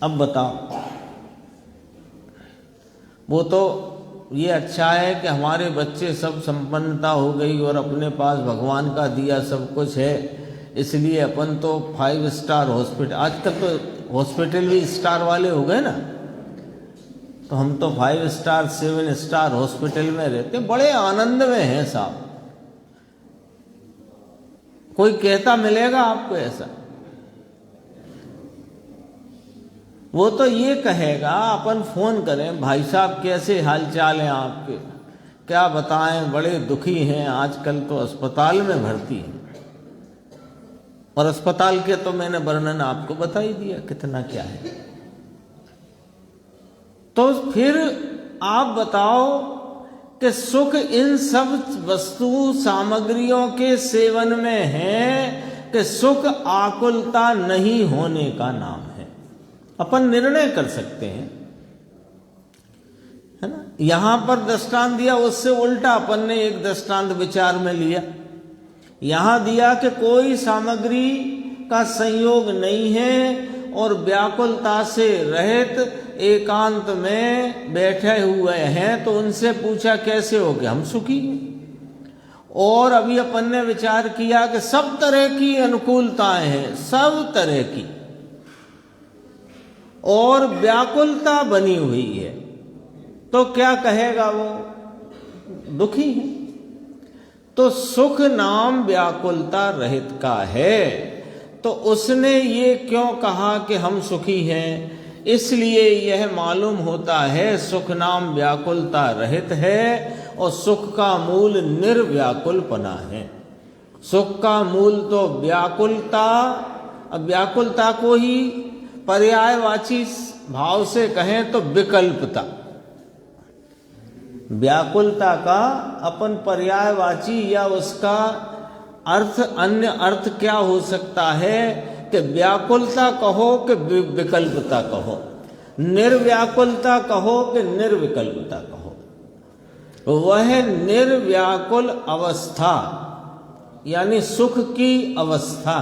अब बताओ, वो तो ये अच्छा है कि हमारे बच्चे सब संपन्नता हो गई और अपने पास भगवान का दिया सब कुछ है, इसलिए अपन तो 5 स्टार हॉस्पिटल, आजकल तो हॉस्पिटल भी स्टार वाले हो गए ना, तो हम तो 5 स्टार 7 स्टार हॉस्पिटल में रहते हैं, बड़े आनंद में हैं साहब। कोई कहता मिलेगा आपको ऐसा? वो तो ये कहेगा, अपन फोन करें, भाई साहब कैसे हालचाल हैं आपके, क्या बताएं, बड़े दुखी हैं, आजकल तो अस्पताल में भर्ती हैं। और अस्पताल के तो मैंने वर्णन आपको बता ही दिया कितना क्या है। तो फिर आप बताओ कि सुख इन सब वस्तु सामग्रियों के सेवन में है कि सुख आकुलता नहीं होने का नाम है। अपन निर्णय कर सकते हैं, है ना। यहां पर दृष्टांत दिया, उससे उल्टा अपन ने एक दृष्टांत विचार में लिया। यहां दिया कि कोई सामग्री का संयोग नहीं है और व्याकुलता से रहित एकांत में बैठे हुए हैं, तो उनसे पूछा कैसे हो गए, हम सुखी हैं। और अभी अपन ने विचार किया कि सब तरह की अनुकूलताएं हैं, सब तरह की, और व्याकुलता बनी हुई है, तो क्या कहेगा वो, दुखी है। तो सुख नाम व्याकुलता रहित का है, तो उसने ये क्यों कहा कि हम सुखी हैं? इसलिए यह मालूम होता है सुख नाम व्याकुलता रहित है, और सुख का मूल निर्व्याकुलपना है। सुख का मूल तो व्याकुलता, अब व्याकुलता को ही पर्यायवाची भाव से कहें तो विकल्पता। व्याकुलता का अपन पर्यायवाची या उसका अर्थ, अन्य अर्थ क्या हो सकता है कि व्याकुलता कहो कि विकल्पता कहो, निर्व्याकुलता कहो कि निर्विकल्पता कहो। वह निर्व्याकुल अवस्था यानी सुख की अवस्था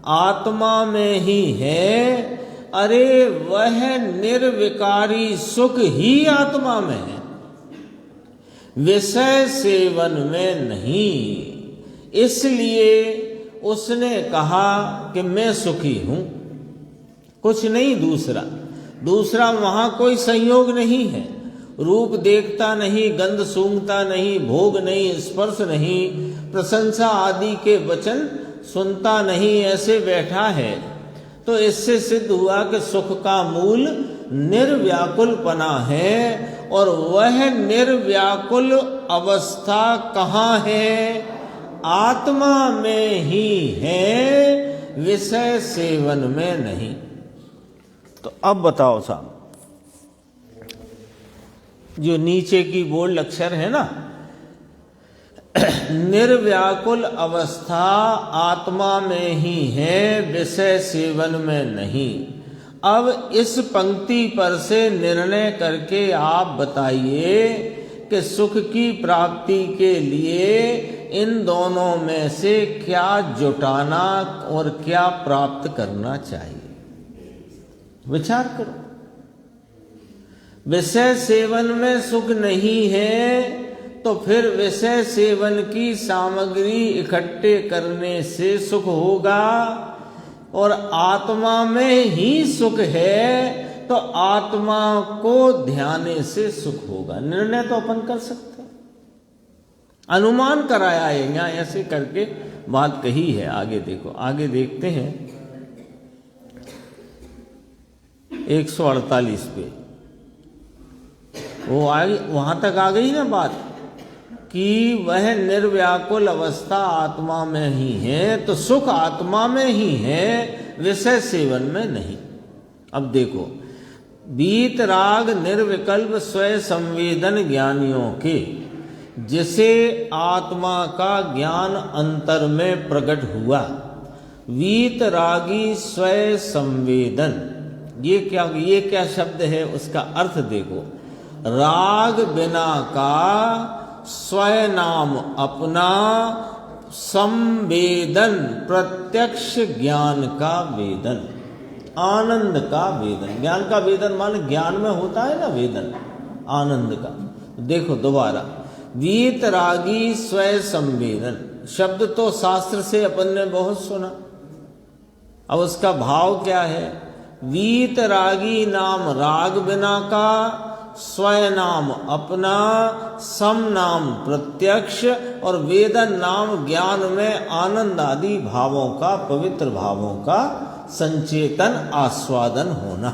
आत्मा में ही है। अरे वह निर्विकारी सुख ही आत्मा में है, विषय सेवन में नहीं। इसलिए उसने कहा कि मैं सुखी हूं, कुछ नहीं दूसरा वहां कोई संयोग नहीं है। रूप देखता नहीं, गंध सूंघता नहीं, भोग नहीं, स्पर्श नहीं, प्रशंसा आदि के वचन सुनता नहीं, ऐसे बैठा है। तो इससे सिद्ध हुआ कि सुख का मूल निर्व्याकुलपना है, और वह निर्व्याकुल अवस्था कहाँ है? आत्मा में ही है, विषय सेवन में नहीं। तो अब बताओ साहब, जो नीचे की बोल्ड अक्षर है ना, निर्व्याकुल अवस्था आत्मा में ही है, विषय सेवन में नहीं। अब इस पंक्ति पर से निर्णय करके आप बताइए कि सुख की प्राप्ति के लिए इन दोनों में से क्या जुटाना और क्या प्राप्त करना चाहिए, विचार करो। विषय सेवन में सुख नहीं है, तो फिर विषय सेवन की सामग्री इकट्ठे करने से सुख होगा, और आत्मा में ही सुख है, तो आत्मा को ध्याने से सुख होगा। निर्णय तो अपन कर सकते हैं, अनुमान कराया है यहाँ, ऐसे करके बात कही है। आगे देखो, आगे देखते हैं 148 पे, वो आगे वहां तक आ गई ना बात कि वह निर्व्याकुल अवस्था आत्मा में ही है, तो सुख आत्मा में ही है, विषय सेवन में नहीं। अब देखो, बीत राग निर्विकल्प स्वयं संवेदन ज्ञानियों के, जिसे आत्मा का ज्ञान अंतर में प्रकट हुआ, वीत रागी स्वयं संवेदन, ये क्या शब्द है, उसका अर्थ देखो। राग बिना का स्वयं नाम अपना संवेदन, प्रत्यक्ष ज्ञान का वेदन, आनंद का वेदन। ज्ञान का वेदन मान ज्ञान में होता है ना वेदन, आनंद का। देखो दोबारा, वीतरागी स्वयं संवेदन शब्द तो शास्त्र से अपन ने बहुत सुना। अब उसका भाव क्या है? वीतरागी नाम राग बिना का, स्वयं नाम अपना, सम नाम प्रत्यक्ष, और वेदन नाम ज्ञान में आनंद आदि भावों का, पवित्र भावों का संचेतन आस्वादन होना।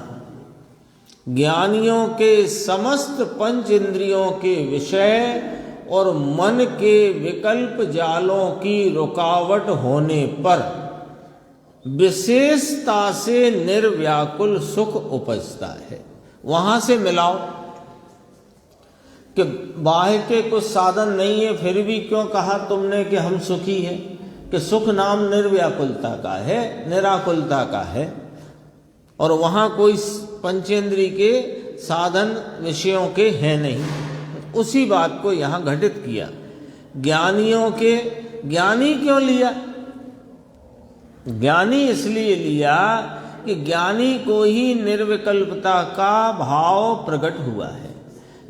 ज्ञानियों के समस्त पंच इंद्रियों के विषय और मन के विकल्प जालों की रुकावट होने पर विशेषता से निर्व्याकुल सुख उपजता है। वहां से मिलाओ कि बाह्य के कुछ साधन नहीं है, फिर भी क्यों कहा तुमने कि हम सुखी हैं? कि सुख नाम निर्व्याकुलता का है, निराकुलता का है, और वहां कोई पंचेंद्रिय के साधन विषयों के हैं नहीं। उसी बात को यहां घटित किया। ज्ञानियों के, ज्ञानी क्यों लिया? ज्ञानी इसलिए लिया कि ज्ञानी को ही निर्विकल्पता का भाव प्रकट हुआ है,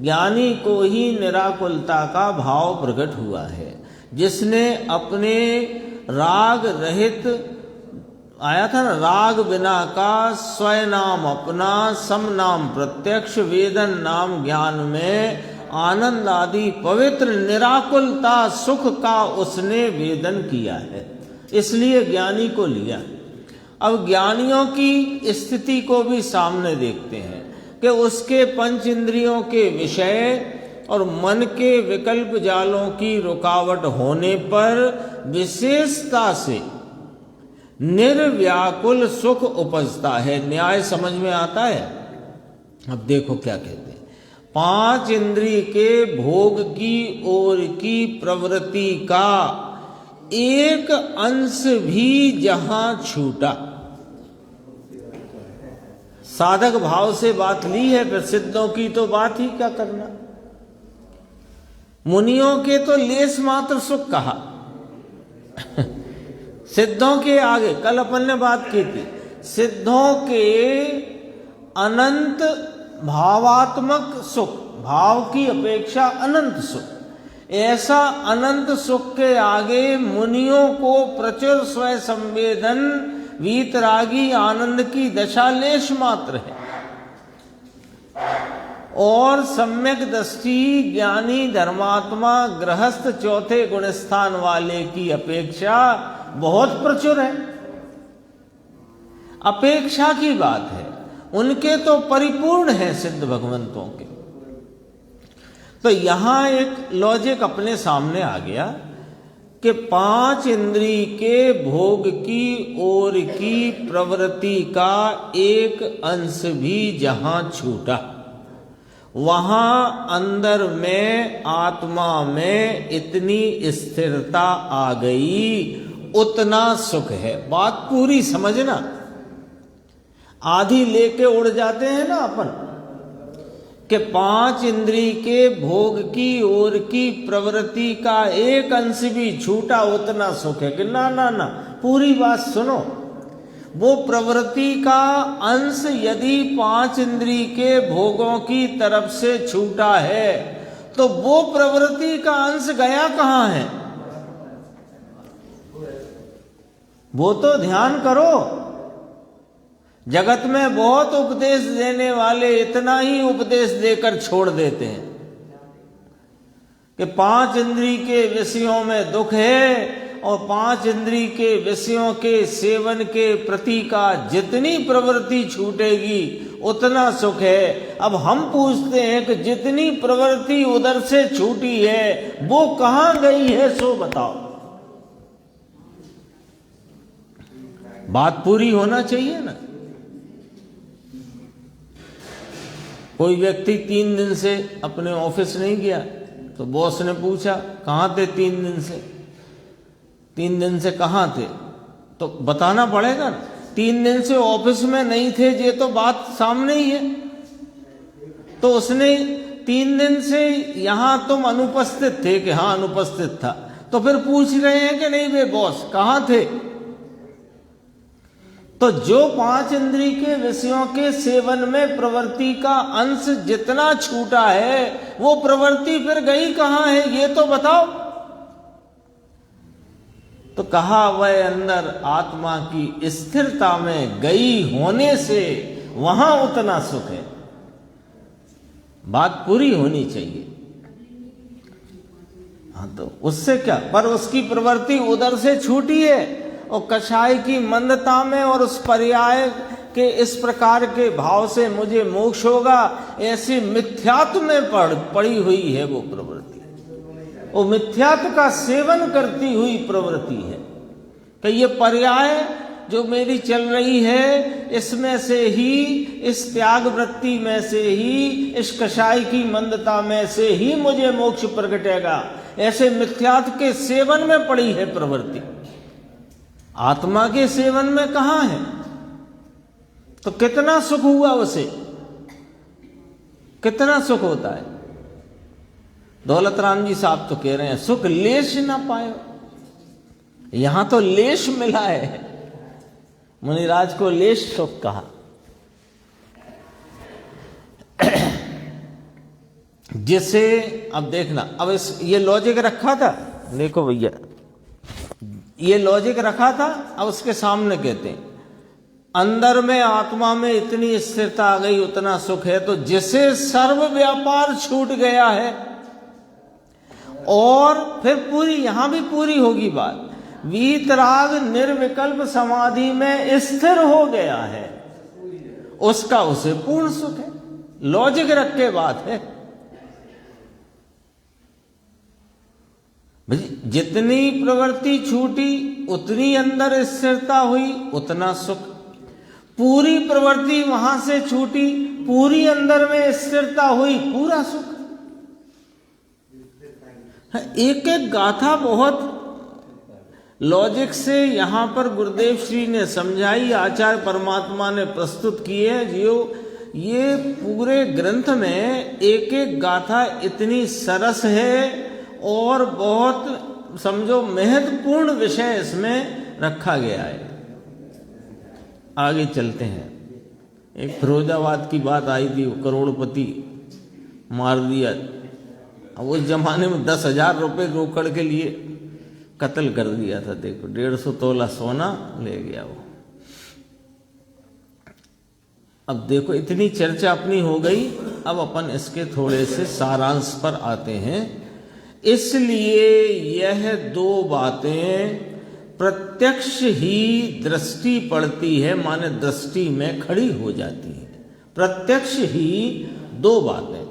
ज्ञानी को ही निराकुलता का भाव प्रकट हुआ है, जिसने अपने राग रहित, आया था ना, राग बिना का स्वयं नाम अपना, सम नाम प्रत्यक्ष, वेदन नाम ज्ञान में आनंद आदि पवित्र निराकुलता सुख का उसने वेदन किया है, इसलिए ज्ञानी को लिया। अब ज्ञानियों की स्थिति को भी सामने देखते हैं कि उसके पंच इंद्रियों के विषय और मन के विकल्प जालों की रुकावट होने पर विशेषता से निर्व्याकुल सुख उपजता है। न्याय समझ में आता है? अब देखो क्या कहते हैं। पांच इंद्रिय के भोग की ओर की प्रवृत्ति का एक अंश भी जहां छूटा, साधक भाव से बात ली है, फिर सिद्धों की तो बात ही क्या करना। मुनियों के तो लेस मात्र सुख कहा, सिद्धों के आगे कल अपन ने बात की थी, सिद्धों के अनंत भावात्मक सुख, भाव की अपेक्षा अनंत सुख, ऐसा अनंत सुख के आगे मुनियों को प्रचुर स्वयं संवेदन वीतरागी आनंद की दशा लेश मात्र है, और सम्यक दृष्टि ज्ञानी धर्मात्मा गृहस्थ चौथे गुण स्थान वाले की अपेक्षा बहुत प्रचुर है। अपेक्षा की बात है, उनके तो परिपूर्ण है सिद्ध भगवंतों के। तो यहां एक लॉजिक अपने सामने आ गया कि पांच इंद्रिय के भोग की ओर की प्रवृत्ति का एक अंश भी जहां छूटा, वहां अंदर में आत्मा में इतनी स्थिरता आ गई, उतना सुख है। बात पूरी समझना, आधी लेके उड़ जाते हैं ना अपन कि पांच इंद्रिय के भोग की ओर की प्रवृत्ति का एक अंश भी छूटा उतना सुख है। कि ना ना ना, पूरी बात सुनो। वो प्रवृत्ति का अंश यदि पांच इंद्रिय के भोगों की तरफ से छूटा है, तो वो प्रवृत्ति का अंश गया कहां है? वो तो ध्यान करो जगत में बहुत उपदेश देने वाले इतना ही उपदेश देकर छोड़ देते हैं कि 5 इंद्री के विषयों में दुख है और 5 इंद्री के विषयों के सेवन के प्रति का जितनी प्रवृत्ति छूटेगी उतना सुख है। अब हम पूछते हैं कि जितनी प्रवृत्ति उधर से छूटी है वो कहां गई है, सो बताओ। बात पूरी होना चाहिए ना। कोई व्यक्ति 3 दिन से अपने ऑफिस नहीं गया तो बॉस ने पूछा कहां थे 3 दिन से, 3 दिन से कहां थे, तो बताना पड़ेगा ना। 3 दिन से ऑफिस में नहीं थे, ये तो बात सामने ही है। तो उसने 3 दिन से यहां तुम अनुपस्थित थे कि हाँ अनुपस्थित था, तो फिर पूछ रहे हैं कि नहीं वे बॉस कहां थे। तो जो 5 इंद्री के विषयों के सेवन में प्रवृत्ति का अंश जितना छूटा है वो प्रवृत्ति फिर गई कहां है, ये तो बताओ। तो कहा वह अंदर आत्मा की स्थिरता में गई होने से वहां उतना सुख है। बात पूरी होनी चाहिए। हाँ तो उससे क्या, पर उसकी प्रवृत्ति उधर से छूटी है और कषाय की मंदता में और उस पर्याय के इस प्रकार के भाव से मुझे मोक्ष होगा, ऐसी मिथ्यात्व में पड़ी हुई है वो प्रवृत्ति। वो मिथ्यात्व का सेवन करती हुई प्रवृत्ति है कि ये पर्याय जो मेरी चल रही है इसमें से ही, इस त्याग वृत्ति में से ही, इस कषाय की मंदता में से ही मुझे मोक्ष प्रगटेगा। ऐसे मिथ्यात्व के सेवन में पड़ी है प्रवृत्ति। आत्मा के सेवन में कहां है, तो कितना सुख हुआ उसे, कितना सुख होता है। दौलत राम जी साहब तो कह रहे हैं सुख लेश ना पायो, यहां तो लेश मिला है। मुनिराज को लेश सुख कहा। जिसे अब देखना, अब ये लॉजिक रखा था, देखो भैया ये लॉजिक रखा था। अब उसके सामने कहते हैं अंदर में आत्मा में इतनी स्थिरता आ गई उतना सुख है। तो जिसे सर्व व्यापार छूट गया है और फिर पूरी, यहां भी पूरी होगी बात, वीतराग निर्विकल्प समाधि में स्थिर हो गया है, उसका उसे पूर्ण सुख है। लॉजिक रख के बात है। जितनी प्रवृत्ति छूटी उतनी अंदर स्थिरता हुई, उतना सुख। पूरी प्रवृत्ति वहां से छूटी, पूरी अंदर में स्थिरता हुई, पूरा सुख। एक एक गाथा बहुत लॉजिक से यहां पर गुरुदेव श्री ने समझाई, आचार्य परमात्मा ने प्रस्तुत की है। जो ये पूरे ग्रंथ में एक एक गाथा इतनी सरस है और बहुत समझो महत्वपूर्ण विषय इसमें रखा गया है। आगे चलते हैं। एक फिरोजाबाद की बात आई थी, करोड़पति मार दिया। अब उस जमाने में 10,000 रुपये रोकड़ के लिए कत्ल कर दिया था। देखो 150 तोला सोना ले गया वो। अब देखो इतनी चर्चा अपनी हो गई, अब अपन इसके थोड़े से सारांश पर आते हैं। इसलिए यह 2 बातें प्रत्यक्ष ही दृष्टि पड़ती है, माने दृष्टि में खड़ी हो जाती है। प्रत्यक्ष ही 2 बातें,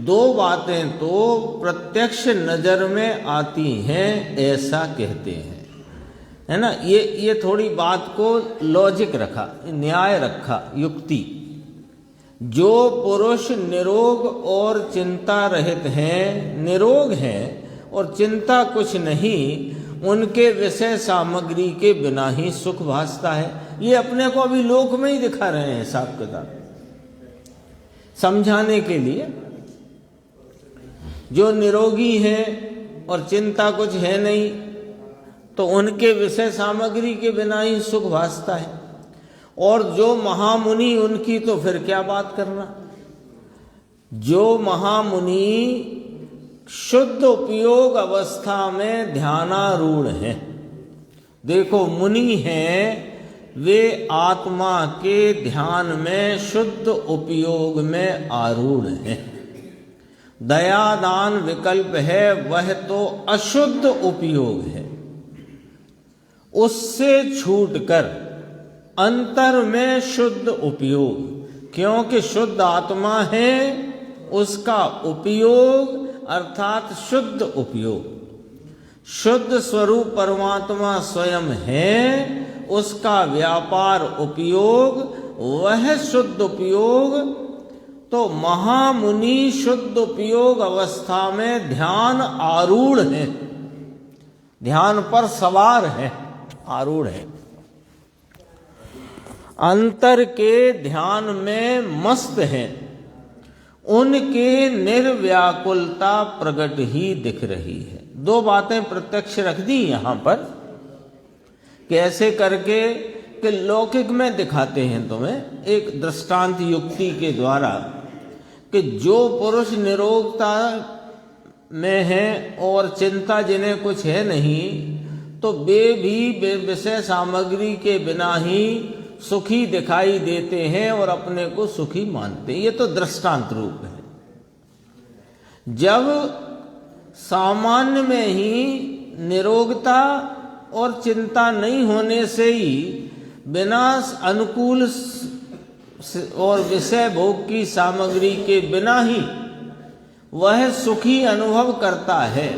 2 बातें तो प्रत्यक्ष नजर में आती हैं, ऐसा कहते हैं, है ना। ये थोड़ी बात को लॉजिक रखा, न्याय रखा, युक्ति। जो पुरुष निरोग और चिंता रहित हैं, निरोग हैं और चिंता कुछ नहीं, उनके विषय सामग्री के बिना ही सुख भासता है। ये अपने को अभी लोक में ही दिखा रहे हैं हिसाब किताब समझाने के लिए। जो निरोगी हैं और चिंता कुछ है नहीं, तो उनके विषय सामग्री के बिना ही सुख भासता है। और जो महामुनि, उनकी तो फिर क्या बात करना। जो महामुनि शुद्ध उपयोग अवस्था में ध्यानारूढ़ हैं, देखो मुनि हैं वे आत्मा के ध्यान में शुद्ध उपयोग में आरूढ़ हैं। दया दान विकल्प है, वह तो अशुद्ध उपयोग है। उससे छूटकर अंतर में शुद्ध उपयोग, क्योंकि शुद्ध आत्मा है, उसका उपयोग अर्थात शुद्ध उपयोग, शुद्ध स्वरूप परमात्मा स्वयं है, उसका व्यापार उपयोग, वह शुद्ध उपयोग। तो महामुनि शुद्ध उपयोग अवस्था में ध्यान आरूढ़ है, ध्यान पर सवार है, आरूढ़ है, अंतर के ध्यान में मस्त है। उनके निर्व्याकुलता प्रकट ही दिख रही है। दो बातें प्रत्यक्ष रख दी यहां पर, कैसे करके कि लौकिक में दिखाते हैं तुम्हें एक दृष्टांत युक्ति के द्वारा कि जो पुरुष निरोगता में है और चिंता जिन्हें कुछ है नहीं, तो वे भी विषय सामग्री के बिना ही सुखी दिखाई देते हैं और अपने को सुखी मानते हैं। ये तो दृष्टांत रूप है। जब सामान्य में ही निरोगता और चिंता नहीं होने से ही बिना अनुकूल और विषय भोग की सामग्री के बिना ही वह सुखी अनुभव करता है,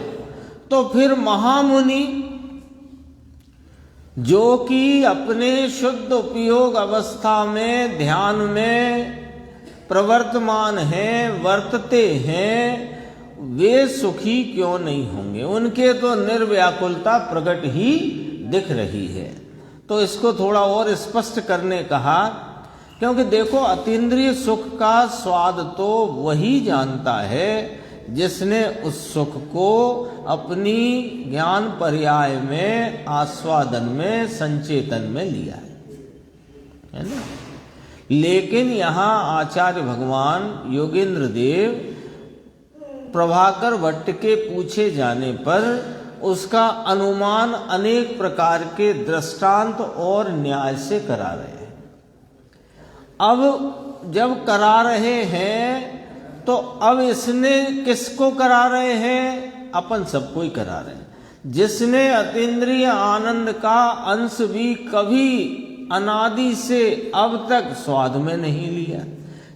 तो फिर महामुनि जो कि अपने शुद्ध उपयोग अवस्था में ध्यान में प्रवर्तमान हैं, वर्तते हैं, वे सुखी क्यों नहीं होंगे? उनके तो निर्व्याकुलता प्रकट ही दिख रही है। तो इसको थोड़ा और स्पष्ट करने कहा, क्योंकि देखो अतीन्द्रिय सुख का स्वाद तो वही जानता है जिसने उस सुख को अपनी ज्ञान पर्याय में, आस्वादन में, संचेतन में लिया है ना। लेकिन यहाँ आचार्य भगवान योगेंद्र देव प्रभाकर भट्ट के पूछे जाने पर उसका अनुमान अनेक प्रकार के दृष्टांत और न्याय से करा रहे हैं। अब जब करा रहे हैं तो अब इसने किसको करा रहे हैं? अपन सबको ही करा रहे हैं। जिसने अतीन्द्रिय आनंद का अंश भी कभी अनादि से अब तक स्वाद में नहीं लिया,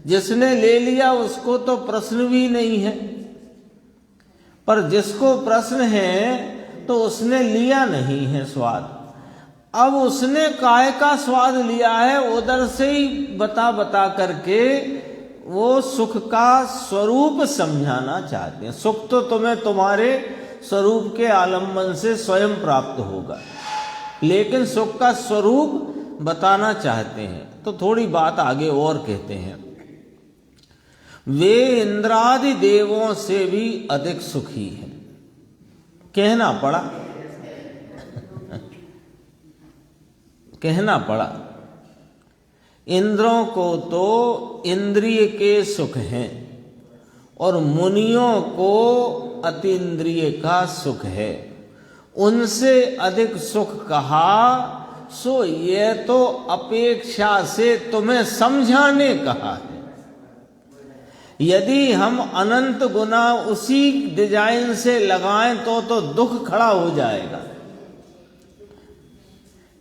जिसने ले लिया उसको तो प्रश्न भी नहीं है, पर जिसको प्रश्न है तो उसने लिया नहीं है स्वाद। अब उसने काय का स्वाद लिया है, उधर से ही बता करके वो सुख का स्वरूप समझाना चाहते हैं। सुख तो तुम्हें तुम्हारे स्वरूप के आलम्बन से स्वयं प्राप्त होगा, लेकिन सुख का स्वरूप बताना चाहते हैं। तो थोड़ी बात आगे और कहते हैं, वे इंद्रादि देवों से भी अधिक सुखी हैं। कहना पड़ा कहना पड़ा इंद्रों को तो इंद्रिय के सुख हैं और मुनियों को अतीन्द्रिय का सुख है। उनसे अधिक सुख कहा, सो ये तो अपेक्षा से तुम्हें समझाने कहा है। यदि हम अनंत गुना उसी डिजाइन से लगाएं तो दुख खड़ा हो जाएगा।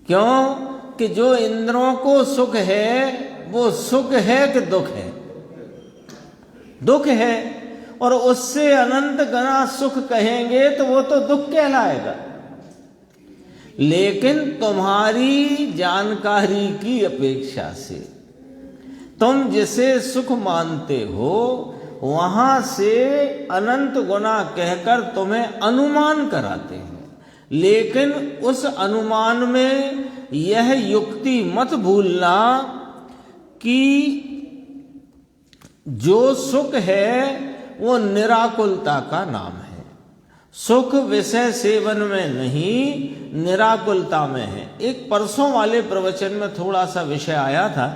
क्यों कि जो इंद्रों को सुख है वो सुख है कि दुख है? दुख है। और उससे अनंत गुना सुख कहेंगे तो वो तो दुख कहलाएगा। लेकिन तुम्हारी जानकारी की अपेक्षा से तुम जिसे सुख मानते हो वहां से अनंत गुना कहकर तुम्हें अनुमान कराते हैं। लेकिन उस अनुमान में यह युक्ति मत भूलना कि जो सुख है वो निराकुलता का नाम है। सुख विषय सेवन में नहीं, निराकुलता में है। एक परसों वाले प्रवचन में थोड़ा सा विषय आया था,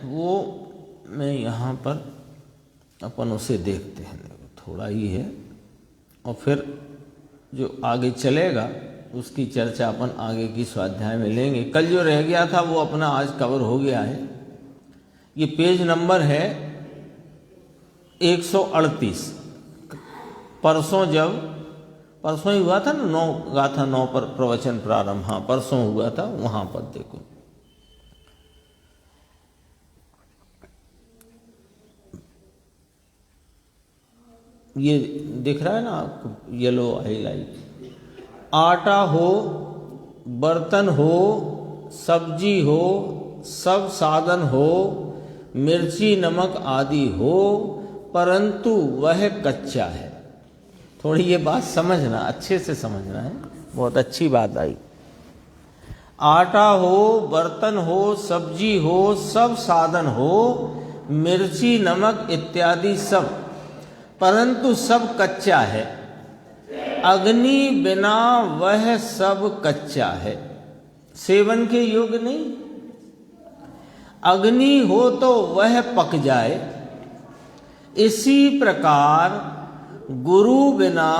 वो मैं यहाँ पर अपन उसे देखते हैं, थोड़ा ही है और फिर जो आगे चलेगा उसकी चर्चा अपन आगे की स्वाध्याय में लेंगे। कल जो रह गया था वो अपना आज कवर हो गया है। ये पेज नंबर है 138। परसों ही हुआ था ना, 9 गाथा 9 पर प्रवचन प्रारंभ, हाँ परसों हुआ था, वहां पर देखो। ये दिख रहा है ना आपको, येलो हाईलाइट। आटा हो, बर्तन हो, सब्जी हो, सब साधन हो, मिर्ची नमक आदि हो, परंतु वह कच्चा है। थोड़ी ये बात समझना, अच्छे से समझना है, बहुत अच्छी बात आई। आटा हो, बर्तन हो, सब्जी हो, सब साधन हो, मिर्ची नमक इत्यादि सब, परंतु सब कच्चा है। अग्नि बिना वह सब कच्चा है, सेवन के योग्य नहीं। अग्नि हो तो वह पक जाए। इसी प्रकार गुरु बिना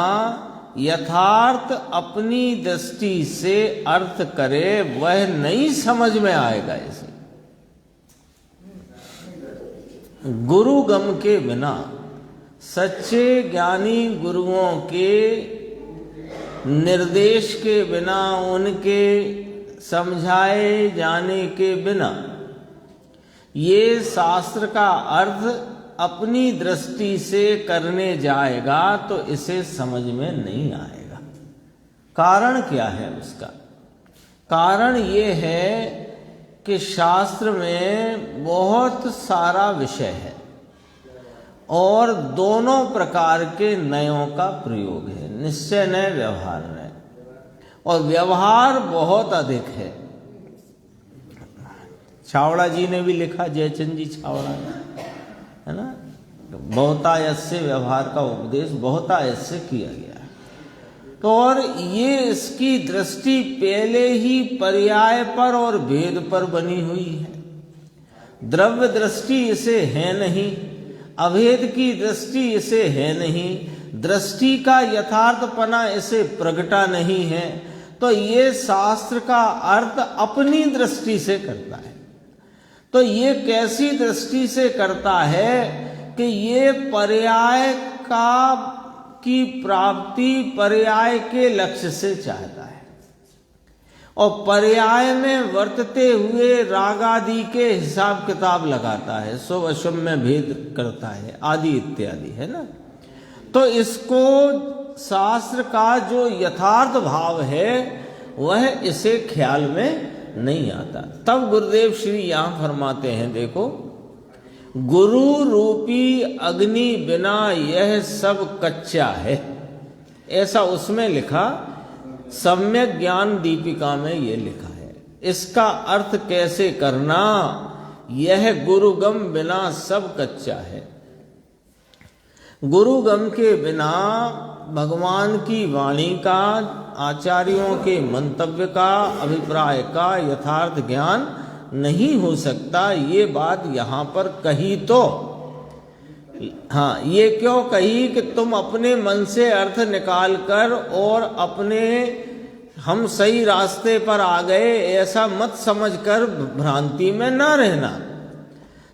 यथार्थ अपनी दृष्टि से अर्थ करे वह नहीं समझ में आएगा। इसे गुरु गम के बिना, सच्चे ज्ञानी गुरुओं के निर्देश के बिना, उनके समझाए जाने के बिना ये शास्त्र का अर्थ अपनी दृष्टि से करने जाएगा तो इसे समझ में नहीं आएगा। कारण क्या है उसका? कारण ये है कि शास्त्र में बहुत सारा विषय है और दोनों प्रकार के नयों का प्रयोग है, निश्चय नय, व्यवहार नय, और व्यवहार बहुत अधिक है। छावड़ा जी ने भी लिखा, जयचंद जी छावड़ा ने, है ना, बहुतायत से व्यवहार का उपदेश बहुतायत से किया गया है। तो और ये इसकी दृष्टि पहले ही पर्याय पर और भेद पर बनी हुई है। द्रव्य दृष्टि इसे है नहीं, अभेद की दृष्टि इसे है नहीं, दृष्टि का यथार्थपना इसे प्रगटा नहीं है। तो ये शास्त्र का अर्थ अपनी दृष्टि से करता है। तो ये कैसी दृष्टि से करता है कि ये पर्याय की प्राप्ति पर्याय के लक्ष्य से चाहता है और पर्याय में वर्तते हुए राग आदि के हिसाब किताब लगाता है, शुभ अशुभ में भेद करता है आदि इत्यादि, है ना। तो इसको शास्त्र का जो यथार्थ भाव है वह इसे ख्याल में नहीं आता। तब गुरुदेव श्री यहां फरमाते हैं, देखो, गुरु रूपी अग्नि बिना यह सब कच्चा है, ऐसा उसमें लिखा। सम्यक ज्ञान दीपिका में ये लिखा है। इसका अर्थ कैसे करना? यह गुरुगम बिना सब कच्चा है। गुरुगम के बिना भगवान की वाणी का, आचार्यों के मंतव्य का, अभिप्राय का यथार्थ ज्ञान नहीं हो सकता। ये बात यहाँ पर कही तो, हाँ, ये क्यों कही कि तुम अपने मन से अर्थ निकाल कर और अपने हम सही रास्ते पर आ गए ऐसा मत समझकर भ्रांति में न रहना।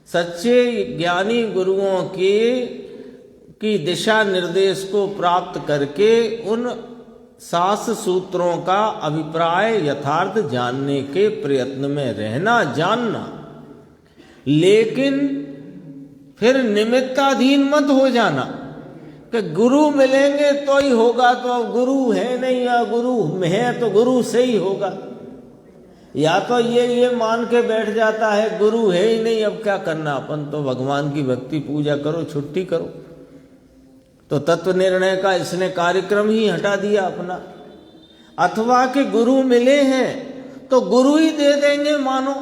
सच्चे ज्ञानी गुरुओं की दिशा निर्देश को प्राप्त करके उन शास्त्र सूत्रों का अभिप्राय यथार्थ जानने के प्रयत्न में रहना, जानना, लेकिन फिर निमित्ताधीन मत हो जाना कि गुरु मिलेंगे तो ही होगा, तो अब गुरु है नहीं, या गुरु है तो गुरु से ही होगा। या तो ये मान के बैठ जाता है गुरु है ही नहीं, अब क्या करना, अपन तो भगवान की भक्ति पूजा करो, छुट्टी करो। तो तत्व निर्णय का इसने कार्यक्रम ही हटा दिया अपना। अथवा कि गुरु मिले हैं तो गुरु ही दे देंगे मानो,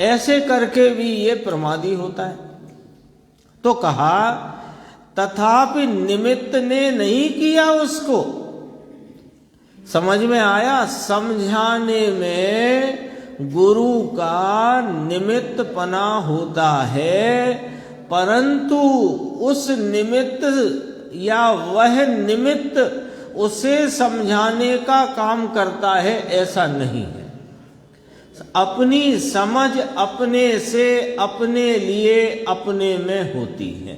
ऐसे करके भी ये प्रमादी होता है। तो कहा तथापि निमित्त ने नहीं किया उसको। समझ में आया? समझाने में गुरु का निमित्त पना होता है, परंतु उस निमित्त या वह निमित्त उसे समझाने का काम करता है, ऐसा नहीं है। अपनी समझ अपने से, अपने लिए, अपने में होती है।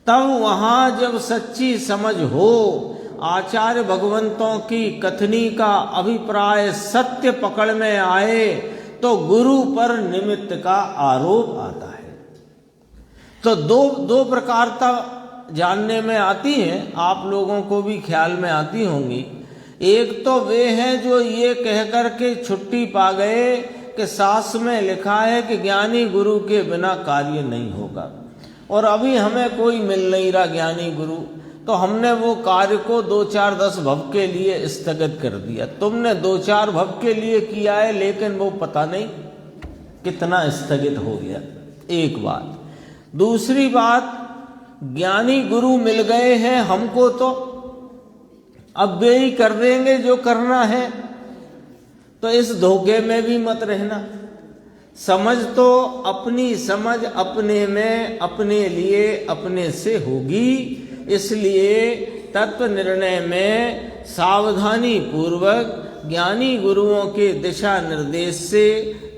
तब वहां जब सच्ची समझ हो, आचार्य भगवंतों की कथनी का अभिप्राय सत्य पकड़ में आए, तो गुरु पर निमित्त का आरोप आता है। तो दो प्रकारता जानने में आती हैं, आप लोगों को भी ख्याल में आती होंगी। एक तो वे हैं जो ये कहकर के छुट्टी पा गए कि शास्त्र में लिखा है कि ज्ञानी गुरु के बिना कार्य नहीं होगा, और अभी हमें कोई मिल नहीं रहा ज्ञानी गुरु, तो हमने वो कार्य को 2, 4, 10 भव के लिए स्थगित कर दिया। तुमने 2, 4 भव के लिए किया है, लेकिन वो पता नहीं कितना स्थगित हो गया। एक बात। दूसरी बात, ज्ञानी गुरु मिल गए हैं हमको, तो अब वे ही कर देंगे जो करना है, तो इस धोखे में भी मत रहना। समझ तो अपनी समझ अपने में, अपने लिए, अपने से होगी। इसलिए तत्व निर्णय में सावधानी पूर्वक ज्ञानी गुरुओं के दिशा निर्देश से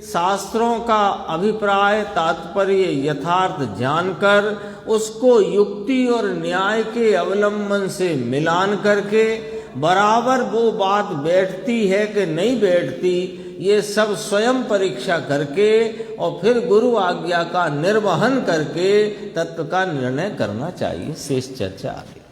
शास्त्रों का अभिप्राय, तात्पर्य यथार्थ जानकर उसको युक्ति और न्याय के अवलंबन से मिलान करके बराबर वो बात बैठती है कि नहीं बैठती, ये सब स्वयं परीक्षा करके और फिर गुरु आज्ञा का निर्वहन करके तत्व का निर्णय करना चाहिए। शेष चर्चा आगे।